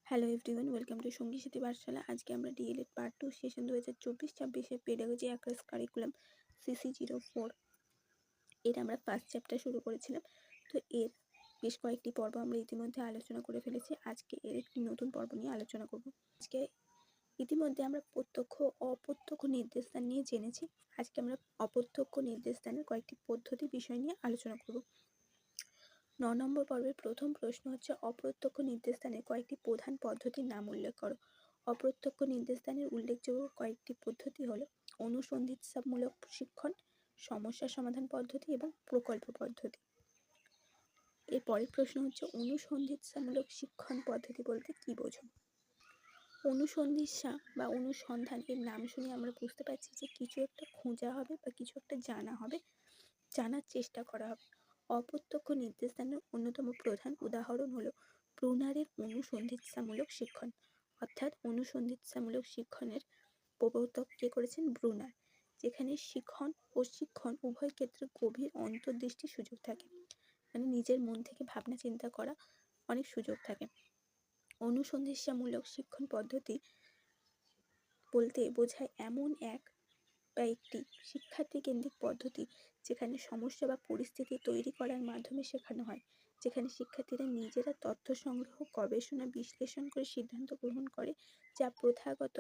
Hello everyone, welcome to সঙ্গী সাথী পাঠশালা। আজকে আমরা DElEd part 2 session 2024-26 pedagogy across curriculum CC04 এর আমরা ফার্স্ট চ্যাপ্টার শুরু করেছিলাম। তো এর বেশ কয়েকটি পর্ব আমরা ইতিমধ্যে আলোচনা করে ফেলেছি। আজকে এর একটি নতুন পর্ব নিয়ে আলোচনা করব। আজকে ইতিমধ্যে আমরা প্রত্যক্ষ ও অপ্রত্যক্ষ নির্দেশদান নিয়ে জেনেছি। আজকে আমরা অপ্রত্যক্ষ নির্দেশদানের কয়েকটি পদ্ধতি বিষয় নিয়ে আলোচনা করব। 9 নম্বর পর্বের প্রথম প্রশ্ন হচ্ছে, অপ্রত্যক্ষ নির্দেশদানের কয়েকটি প্রধান পদ্ধতির নাম উল্লেখ করো। অপ্রত্যক্ষ নির্দেশদানের উল্লেখযোগ্য কয়েকটি পদ্ধতি হলো অনুসন্ধিৎসামূলক শিক্ষণ, সমস্যা সমাধান পদ্ধতি এবং প্রকল্প পদ্ধতি। এর পরের প্রশ্ন হচ্ছে, অনুসন্ধিৎসামূলক শিক্ষণ পদ্ধতি বলতে কি বোঝো? অনুসন্ধিৎসা বা অনুসন্ধান এর নাম শুনে আমরা বুঝতে পারছি যে কিছু একটা খোঁজা হবে বা কিছু একটা জানা হবে, জানার চেষ্টা করা হবে। অপ্রত্যক্ষ নির্দেশদানের অন্যতম প্রধান উদাহরণ হলো ব্রুনারের অনুসন্ধিৎসামূলক শিক্ষণ। অর্থাৎ অনুসন্ধিৎসামূলক শিক্ষণের প্রবর্তক কে করেছেন? ব্রুনার। যেখানে শিখন ও শিক্ষণ উভয় ক্ষেত্রে গভীর অন্তর্দৃষ্টির সুযোগ থাকে, মানে নিজের মন থেকে ভাবনা চিন্তা করা অনেক সুযোগ থাকে। অনুসন্ধিৎসামূলক শিক্ষণ পদ্ধতি বলতে বোঝায় এমন একটি শিক্ষার্থী কেন্দ্রিক পদ্ধতি যেখানে সমস্যা বা পরিস্থিতি তৈরি করার মাধ্যমে শেখানো হয়, যেখানে শিক্ষার্থীরা নিজেরা তথ্য সংগ্রহ, গবেষণা, বিশ্লেষণ করে সিদ্ধান্ত গ্রহণ করে, যা প্রথাগত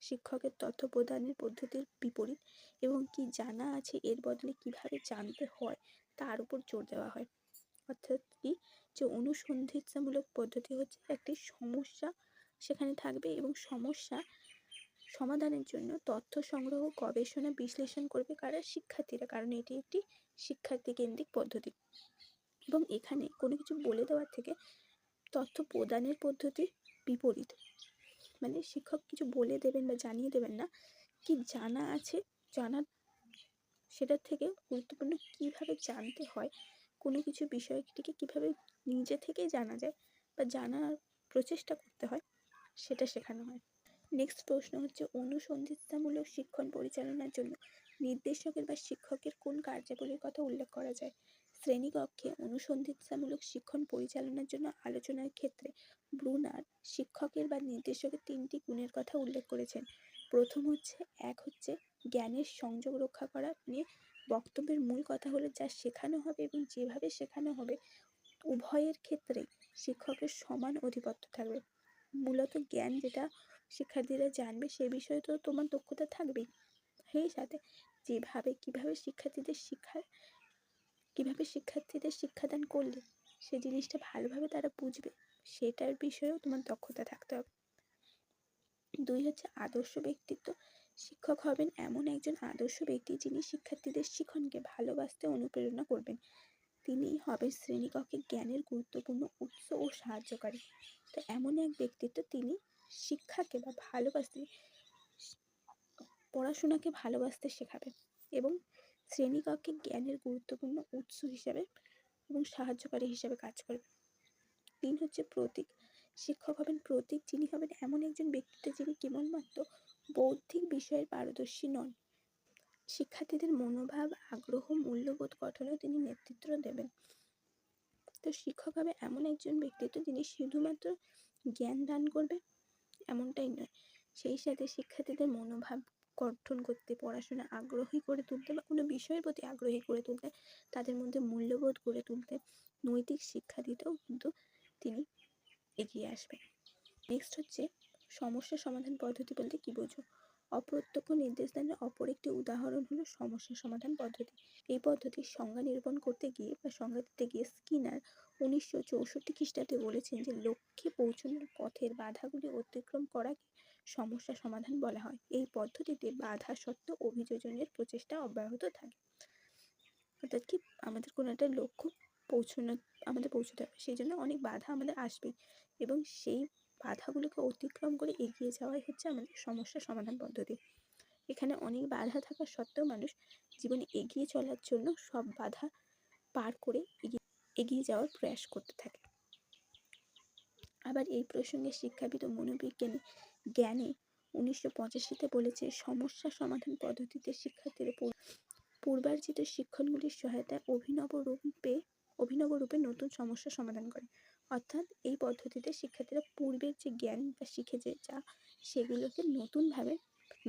শিক্ষকের তথ্য প্রদানের পদ্ধতির বিপরীত, এবং কি জানা আছে এর বদলে কিভাবে জানতে হয় তার উপর জোর দেওয়া হয়। অর্থাৎ কি, যে অনুসন্ধিৎসামূলক পদ্ধতি হচ্ছে একটি সমস্যা সেখানে থাকবে এবং সমস্যা সমাধানের জন্য তথ্য সংগ্রহ, গবেষণা, বিশ্লেষণ করবে কারা? শিক্ষার্থীরা, কারণ এটি একটি শিক্ষার্থী কেন্দ্রিক পদ্ধতি। এবং এখানে কোনো কিছু বলে দেওয়ার থেকে তথ্য প্রদানের পদ্ধতি বিপরীত, মানে শিক্ষক কিছু বলে দেবেন বা জানিয়ে দেবেন না, কি জানা আছে জানার সেটার থেকে গুরুত্বপূর্ণ কিভাবে জানতে হয়, কোনো কিছু বিষয়টিকে কিভাবে নিজে থেকে জানা যায় বা জানার প্রচেষ্টা করতে হয় সেটা শেখানো হয়। নেক্সট প্রশ্ন হচ্ছে, অনুসন্ধিৎসামূলক শিক্ষণ পরিচালনার জন্য নির্দেশকের বা শিক্ষকের কোন কার্যাবলীর কথা উল্লেখ করা যায়? শ্রেণীকক্ষে অনুসন্ধিৎসামূলক শিক্ষণ পরিচালনার জন্য আলোচনার ক্ষেত্রে ব্রুনার শিক্ষকের বা নির্দেশকের 3টি গুণের কথা উল্লেখ করেছেন। প্রথম হচ্ছে জ্ঞানের সংযোগ রক্ষা করা নিয়ে বক্তব্যের মূল কথা হলো যা শেখানো হবে এবং যেভাবে শেখানো হবে উভয়ের ক্ষেত্রে শিক্ষকের সমান আধিপত্য থাকবে। মূলত জ্ঞান যেটা শিক্ষার্থীরা জানবে সে বিষয়ে তো তোমার দক্ষতা থাকবেই, সেই সাথে কিভাবে শিক্ষার্থীদের শিক্ষাদান করলে সে জিনিসটা ভালোভাবে তারা বুঝবে সেটার বিষয়েও তোমার দক্ষতা থাকতে হবে। 2 হচ্ছে আদর্শ ব্যক্তিত্ব। শিক্ষক হবেন এমন একজন আদর্শ ব্যক্তি যিনি শিক্ষার্থীদের শিক্ষণকে ভালোবাসতে অনুপ্রেরণা করবেন। তিনি হবেন শ্রেণীকক্ষে জ্ঞানের গুরুত্বপূর্ণ উৎস ও সাহায্যকারী। তো এমন এক ব্যক্তিত্ব, তিনি শিক্ষাকে বা পড়াশোনাকে ভালোবাসতে শেখাবে এবং শ্রেণীকক্ষে জ্ঞানের গুরুত্বপূর্ণ উৎস হিসাবে এবং সাহায্যকারী হিসাবে কাজ করবে। 3 হচ্ছে প্রতীক। শিক্ষক হবেন প্রতীক, যিনি হবেন এমন একজন ব্যক্তিত্ব যিনি কেবলমাত্র বৌদ্ধিক বিষয়ের পারদর্শী নন, শিক্ষার্থীদের মনোভাব, আগ্রহ, মূল্যবোধ গঠনেও তিনি নেতৃত্ব দেবেন। তো শিক্ষক হবে এমন একজন ব্যক্তিত্ব যিনি শুধুমাত্র জ্ঞান দান করবে এমনটাই নয়, সেই সাথে শিক্ষার্থীদের মনোভাব গঠন করতে, পড়াশোনা আগ্রহী করে তুলতে বা কোনো বিষয়ের প্রতি আগ্রহী করে তুলতে, তাদের মধ্যে মূল্যবোধ গড়ে তুলতে, নৈতিক শিক্ষা দিতেও কিন্তু তিনি এগিয়ে আসবেন। নেক্সট হচ্ছে সমস্যা সমাধান পদ্ধতি বলতে কি বোঝো? অপ্রত্যক্ষ নির্দেশদানের অপর একটি উদাহরণ হলো সমস্যা সমাধান পদ্ধতি। এই পদ্ধতির সংজ্ঞা নিরূপণ করতে গিয়ে বা সংজ্ঞা দিতে গিয়ে স্কিনার 1964 খ্রিস্টাব্দে বলেছেন যে লক্ষ্যে পৌঁছানোর পথের বাধাগুলি অতিক্রম করাকে সমস্যা সমাধান বলা হয়। এই পদ্ধতিতে বাধা সত্ত্বেও অভিযোজনের প্রচেষ্টা অব্যাহত থাকে। অর্থাৎ কি, আমাদের কোনো একটা লক্ষ্য পৌঁছতে হবে, সেই জন্য অনেক বাধা আমাদের আসবে এবং সেই বাধাগুলোকে অতিক্রম করে এগিয়ে যাওয়াই হচ্ছে আমাদের সমস্যা সমাধান পদ্ধতি। এখানে অনেক বাধা থাকা সত্ত্বেও মানুষ জীবনে এগিয়ে চলার জন্য সব বাধা পার করে এগিয়ে যাওয়ার প্রয়াস করতে থাকে। আবার এই প্রসঙ্গে শিক্ষাবিদ ও মনোবিজ্ঞানী জ্ঞানে 1985-তে বলেছে, সমস্যা সমাধান পদ্ধতিতে শিক্ষার্থীরা পূর্বার্জিত শিক্ষণগুলির সহায়তায় অভিনব রূপে নতুন সমস্যা সমাধান করে। অর্থাৎ এই পদ্ধতিতে শিক্ষার্থীরা পূর্বের যে জ্ঞান বা শিখে যে যা সেগুলোকে নতুনভাবে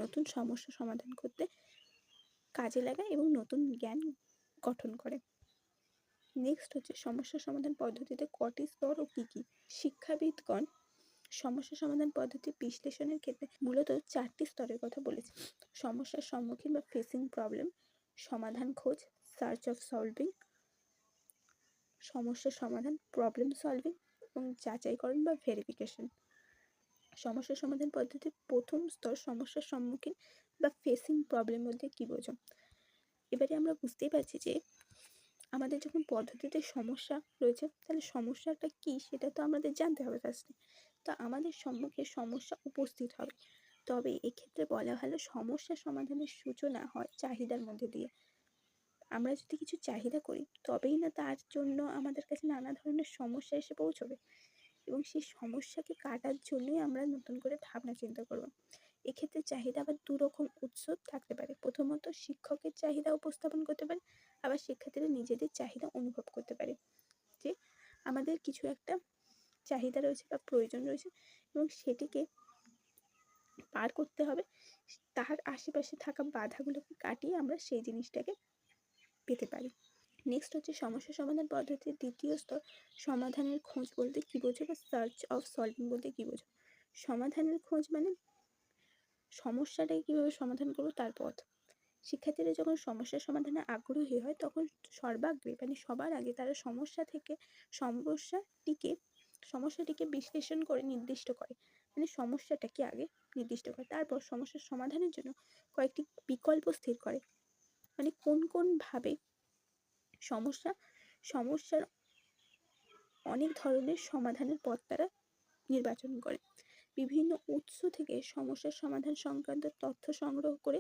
নতুন সমস্যা সমাধান করতে কাজে লাগায় এবং নতুন জ্ঞান গঠন করে। নেক্সট হচ্ছে সমস্যা সমাধান পদ্ধতিতে কটি স্তর ও কী কী। শিক্ষাবিদগণ সমস্যা সমাধান পদ্ধতি বিশ্লেষণের ক্ষেত্রে মূলত 4টি স্তরের কথা বলেছে। সমস্যার সম্মুখীন বা ফেসিং প্রবলেম, সমাধান খোঁজ, সার্চ অফ সলভিং, সমস্যার সমাধান প্রবলেম সলভিং এবং যাচাইকরণ বা ভেরিফিকেশন। সমস্যা সমাধান পদ্ধতির প্রথম স্তর সমস্যার সম্মুখীন বা ফেসিং প্রবলেম বলতে কী বোঝো। এবারে আমরা বুঝতেই পারছি যে আমাদের যখন পদ্ধতিতে সমস্যা রয়েছে তাহলে সমস্যাটা কী সেটা তো আমাদের জানতে হবে ফার্স্টে। তো আমাদের সম্মুখে সমস্যা উপস্থিত হবে, তবে এক্ষেত্রে বলা ভালো সমস্যা সমাধানের সূচনা হয় চাহিদার মধ্যে দিয়ে। আমরা যদি কিছু চাহিদা করি তবেই না তার জন্য আমাদের কাছে নানা ধরনের সমস্যা এসে পৌঁছবে এবং সেই সমস্যাকে কাটার জন্যই আমরা নতুন করে ভাবনা চিন্তা করব। এক্ষেত্রে চাহিদা আবার দুরকম উৎস থাকতে পারে। প্রথমত শিক্ষকের চাহিদা উপস্থাপন করতে পারে, আবার শিক্ষার্থীরা নিজেদের চাহিদা অনুভব করতে পারে যে আমাদের কিছু একটা চাহিদা রয়েছে বা প্রয়োজন রয়েছে এবং সেটিকে পার করতে হবে। তার আশেপাশে থাকা বাধাগুলোকে কাটিয়ে আমরা সেই জিনিসটাকে পেতে পারি। নেক্সট হচ্ছে সমস্যা সমাধান পদ্ধতির দ্বিতীয় স্তর সমাধানের খোঁজ বলতে কী বোঝো বা সার্চ অফ সলভিং বলতে কী বোঝো। সমাধানের খোঁজ মানে সমস্যাটাকে কীভাবে সমাধান করবো তার পথ। শিক্ষার্থীরা যখন সমস্যার সমাধানে আগ্রহী হয় তখন সর্বাগ্রে মানে সবার আগে তারা সমস্যাটিকে বিশ্লেষণ করে নির্দিষ্ট করে, মানে সমস্যাটাকে আগে নির্দিষ্ট করে, তারপর সমস্যার সমাধানের জন্য কয়েকটি বিকল্প স্থির করে, মানে কোন ভাবে সমস্যার অনেক ধরনের সমাধানের পথ তারা নির্বাচন করে। বিভিন্ন উৎস থেকে সমস্যার সমাধান সংক্রান্ত তথ্য সংগ্রহ করে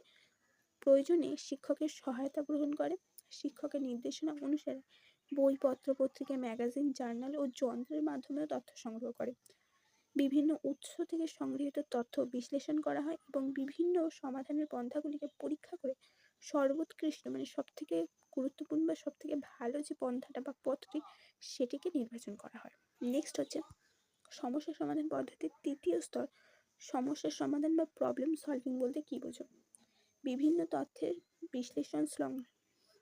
প্রয়োজনে শিক্ষকের সহায়তা গ্রহণ করে। শিক্ষকের নির্দেশনা অনুসারে বই, পত্র, পত্রিকা, ম্যাগাজিন, জার্নাল ও যন্ত্রের মাধ্যমে তথ্য সংগ্রহ করে। বিভিন্ন উৎস থেকে সংগৃহীত তথ্য বিশ্লেষণ করা হয় এবং বিভিন্ন সমাধানের পন্থাগুলিকে পরীক্ষা করে সর্বোৎকৃষ্ট মানে সবথেকে গুরুত্বপূর্ণ বা সবথেকে ভালো যে পন্থাটা বা পথটি সেটিকে নির্বাচন করা হয়। নেক্সট হচ্ছে সমস্যা সমাধান পদ্ধতির তৃতীয় স্তর সমস্যার সমাধান বা প্রবলেম সলভিং বলতে কী বোঝো। বিভিন্ন তথ্যের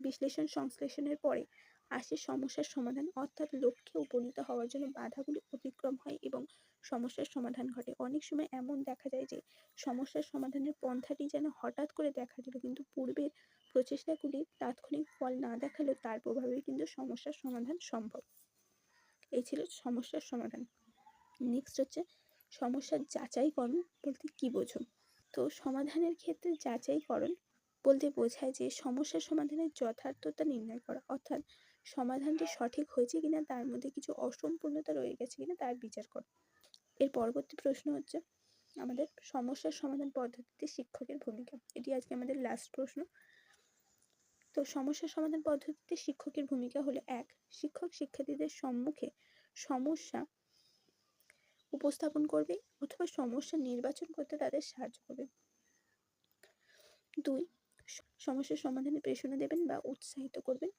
বিশ্লেষণ সংশ্লেষণের পরে আসে সমস্যার সমাধান, অর্থাৎ লক্ষ্যে উপনীত হওয়ার জন্য বাধাগুলি অতিক্রম হয় এবং সমস্যার সমাধান ঘটে। অনেক সময় এমন দেখা যায় যে সমস্যার সমাধানের পন্থাটি যেন হঠাৎ করে দেখা দিল, কিন্তু পূর্বের প্রচেষ্টাগুলি তাৎক্ষণিক ফল না দেখালেও তার প্রভাবেই কিন্তু সমস্যার সমাধান সম্ভব। এই ছিল সমস্যার সমাধান। নেক্সট হচ্ছে সমস্যার যাচাইকরণ বলতে কী বোঝো। তো সমাধানের ক্ষেত্রে যাচাইকরণ বলতে বোঝায় যে সমস্যার সমাধানের যথার্থতা নির্ণয় করা, অর্থাৎ সমাধানটি সঠিক হয়েছে কিনা, তার মধ্যে কিছু অসম্পূর্ণতা রয়ে গেছে কিনা তার বিচার করা। এর পরবর্তী প্রশ্ন হচ্ছে আমাদের সমস্যার সমাধান পদ্ধতিতে শিক্ষকের ভূমিকা। এটি আজকে আমাদের লাস্ট প্রশ্ন। তো সমস্যার সমাধান পদ্ধতিতে শিক্ষকের ভূমিকা হলো 1. শিক্ষক শিক্ষার্থীদের সম্মুখে সমস্যা উপস্থাপন করবে অথবা সমস্যা নির্বাচন করতে তাদের সাহায্য করবে। 2. সমস্যার সমাধানে প্রেরণা দেবেন বা উৎসাহিত করবেন।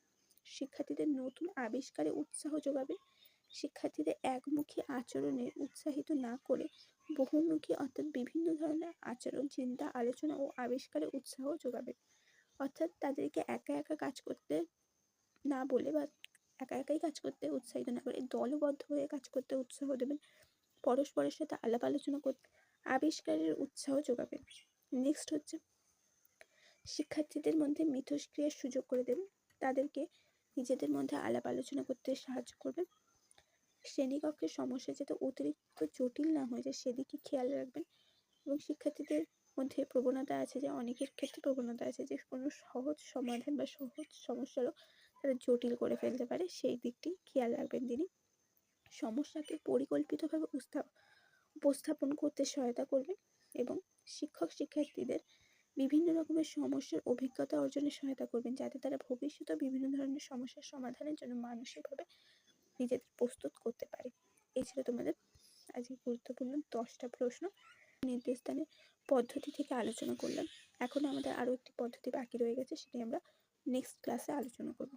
শিক্ষার্থীদের নতুন আবিষ্কারে উৎসাহ যোগাবে। শিক্ষার্থীদের একমুখী আচরণে উৎসাহিত না করে বহুমুখী অর্থাৎ বিভিন্ন ধরনের আচরণ, চিন্তা, আলোচনা ও আবিষ্কারে উৎসাহ যোগাবে। অর্থাৎ তাদেরকে একা একা কাজ করতে না বলে বা একা একাই কাজ করতে উৎসাহিত না করে দলবদ্ধ হয়ে কাজ করতে উৎসাহ দেবেন। পরস্পরের সাথে আলাপ আলোচনা করতে আবিষ্কারের উৎসাহ যোগাবেন। নেক্সট হচ্ছে শিক্ষার্থীদের মধ্যে মিথস্ক্রিয়ার সুযোগ করে দেবেন। তাদেরকে নিজেদের মধ্যে আলাপ আলোচনা করতে সাহায্য করবেন। শ্রেণীকক্ষের সমস্যা যাতে অতিরিক্ত জটিল না হয়ে যায় সেদিকে খেয়াল রাখবেন এবং শিক্ষার্থীদের মধ্যে প্রবণতা আছে যে অনেকের ক্ষেত্রে প্রবণতা আছে যে কোনো সহজ সমাধান বা সহজ সমস্যারও তারা জটিল করে ফেলতে পারে, সেই দিকটি খেয়াল রাখবেন তিনি। সমস্যাকে পরিকল্পিতভাবে উপস্থাপন করতে সহায়তা করবেন এবং শিক্ষক শিক্ষার্থীদের বিভিন্ন রকমের সমস্যার অভিজ্ঞতা অর্জনে সহায়তা করবেন যাতে তারা ভবিষ্যতে বিভিন্ন ধরনের সমস্যার সমাধানের জন্য মানসিকভাবে নিজেদের প্রস্তুত করতে পারে। এই ছিল তোমাদের আজকে গুরুত্বপূর্ণ 10টা প্রশ্ন। নির্দেশদানের পদ্ধতি থেকে আলোচনা করলাম। এখন আমাদের আরও একটি পদ্ধতি বাকি রয়ে গেছে, সেটি আমরা নেক্সট ক্লাসে আলোচনা করব।